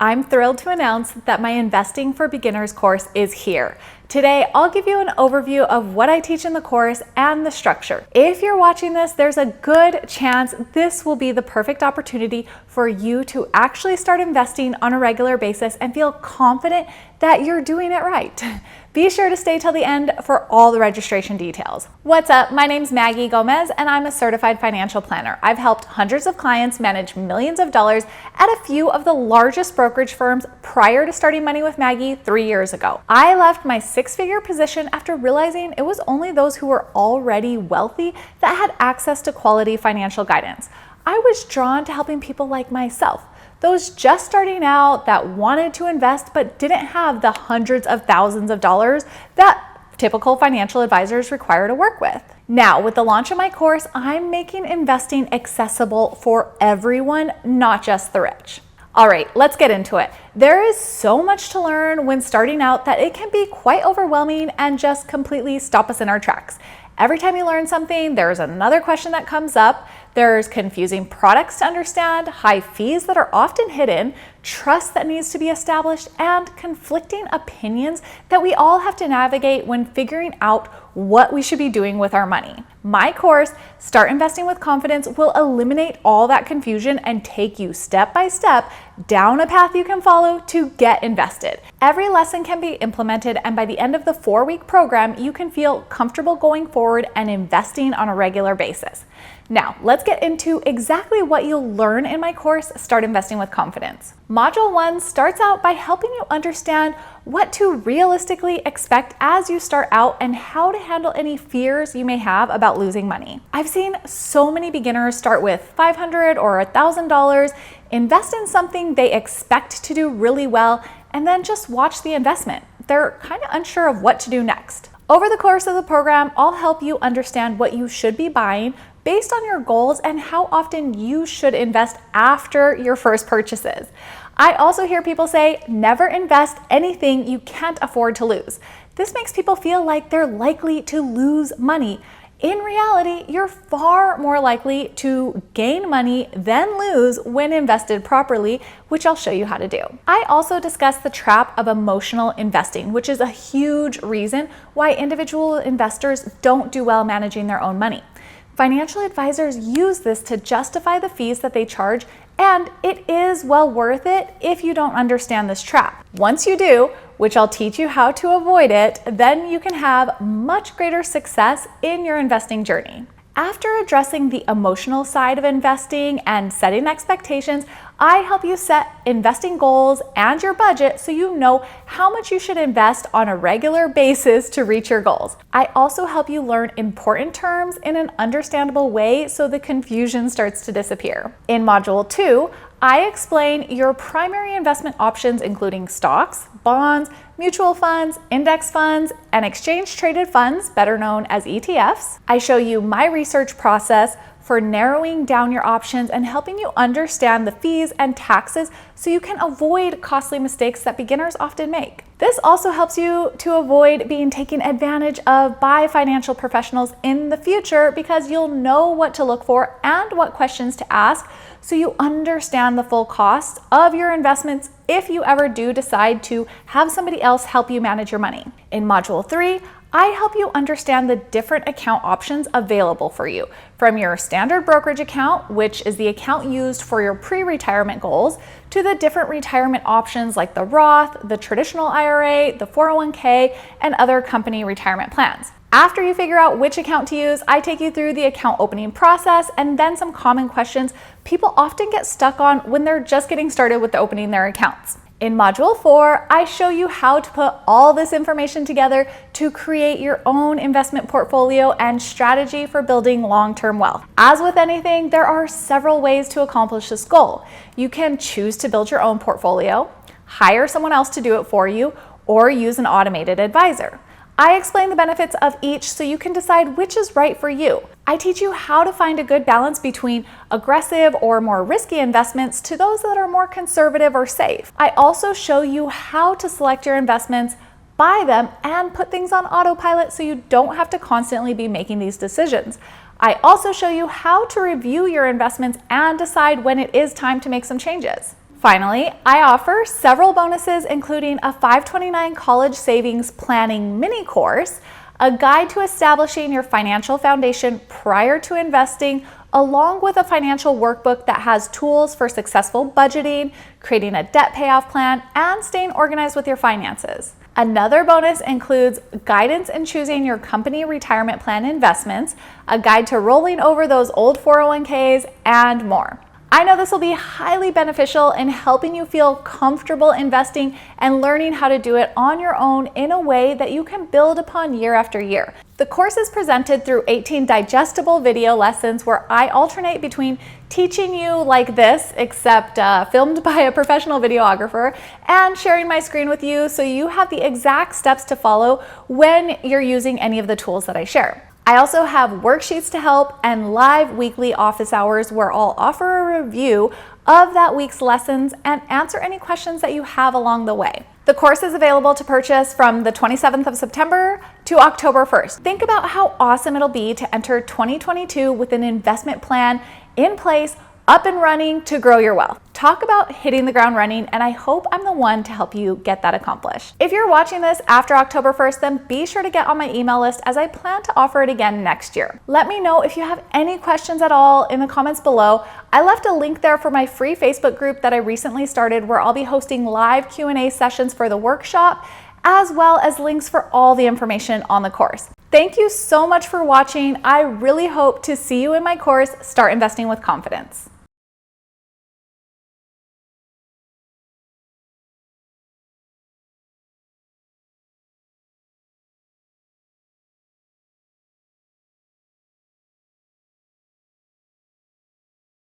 I'm thrilled to announce that my Investing for Beginners course is here. Today, I'll give you an overview of what I teach in the course and the structure. If you're watching this, there's a good chance this will be the perfect opportunity for you to actually start investing on a regular basis and feel confident that you're doing it right. Be sure to stay till the end for all the registration details. What's up? My name's Maggie Gomez and I'm a certified financial planner. I've helped hundreds of clients manage millions of dollars at a few of the largest brokerage firms prior to starting Money with Maggie 3 years ago. I left my six-figure position after realizing it was only those who were already wealthy that had access to quality financial guidance. I was drawn to helping people like myself, those just starting out that wanted to invest but didn't have the hundreds of thousands of dollars that typical financial advisors require to work with. Now, with the launch of my course, I'm making investing accessible for everyone, not just the rich. All right, let's get into it. There is so much to learn when starting out that it can be quite overwhelming and just completely stop us in our tracks. Every time you learn something, there's another question that comes up. There's confusing products to understand, high fees that are often hidden, trust that needs to be established, and conflicting opinions that we all have to navigate when figuring out what we should be doing with our money. My course, Start Investing with Confidence, will eliminate all that confusion and take you step by step down a path you can follow to get invested. Every lesson can be implemented, and by the end of the 4-week program, you can feel comfortable going forward and investing on a regular basis. Now, let's get into exactly what you'll learn in my course, Start Investing with Confidence. Module 1 starts out by helping you understand what to realistically expect as you start out and how to handle any fears you may have about losing money. I've seen so many beginners start with $500 or $1,000, invest in something they expect to do really well, and then just watch the investment. They're kind of unsure of what to do next. Over the course of the program, I'll help you understand what you should be buying based on your goals and how often you should invest after your first purchases. I also hear people say, never invest anything you can't afford to lose. This makes people feel like they're likely to lose money. In reality, you're far more likely to gain money than lose when invested properly, which I'll show you how to do. I also discuss the trap of emotional investing, which is a huge reason why individual investors don't do well managing their own money. Financial advisors use this to justify the fees that they charge, and it is well worth it if you don't understand this trap. Once you do, which I'll teach you how to avoid it, then you can have much greater success in your investing journey. After addressing the emotional side of investing and setting expectations, I help you set investing goals and your budget so you know how much you should invest on a regular basis to reach your goals. I also help you learn important terms in an understandable way so the confusion starts to disappear. In Module 2, I explain your primary investment options, including stocks, bonds, mutual funds, index funds, and exchange-traded funds, better known as ETFs. I show you my research process for narrowing down your options and helping you understand the fees and taxes so you can avoid costly mistakes that beginners often make. This also helps you to avoid being taken advantage of by financial professionals in the future because you'll know what to look for and what questions to ask so you understand the full cost of your investments if you ever do decide to have somebody else help you manage your money. In Module 3, I help you understand the different account options available for you, from your standard brokerage account, which is the account used for your pre-retirement goals, to the different retirement options like the Roth, the traditional IRA, the 401k, and other company retirement plans. After you figure out which account to use, I take you through the account opening process and then some common questions people often get stuck on when they're just getting started with opening their accounts. In Module 4, I show you how to put all this information together to create your own investment portfolio and strategy for building long-term wealth. As with anything, there are several ways to accomplish this goal. You can choose to build your own portfolio, hire someone else to do it for you, or use an automated advisor. I explain the benefits of each so you can decide which is right for you. I teach you how to find a good balance between aggressive or more risky investments to those that are more conservative or safe. I also show you how to select your investments, buy them, and put things on autopilot so you don't have to constantly be making these decisions. I also show you how to review your investments and decide when it is time to make some changes. Finally, I offer several bonuses, including a $529 college savings planning mini course, a guide to establishing your financial foundation prior to investing, along with a financial workbook that has tools for successful budgeting, creating a debt payoff plan, and staying organized with your finances. Another bonus includes guidance in choosing your company retirement plan investments, a guide to rolling over those old 401ks, and more. I know this will be highly beneficial in helping you feel comfortable investing and learning how to do it on your own in a way that you can build upon year after year. The course is presented through 18 digestible video lessons where I alternate between teaching you like this, except filmed by a professional videographer, and sharing my screen with you so you have the exact steps to follow when you're using any of the tools that I share. I also have worksheets to help and live weekly office hours where I'll offer a review of that week's lessons and answer any questions that you have along the way. The course is available to purchase from the 27th of September to October 1st. Think about how awesome it'll be to enter 2022 with an investment plan in place, up and running to grow your wealth. Talk about hitting the ground running, and I hope I'm the one to help you get that accomplished. If you're watching this after October 1st, then be sure to get on my email list as I plan to offer it again next year. Let me know if you have any questions at all in the comments below. I left a link there for my free Facebook group that I recently started where I'll be hosting live Q&A sessions for the workshop, as well as links for all the information on the course. Thank you so much for watching. I really hope to see you in my course, Start Investing with Confidence.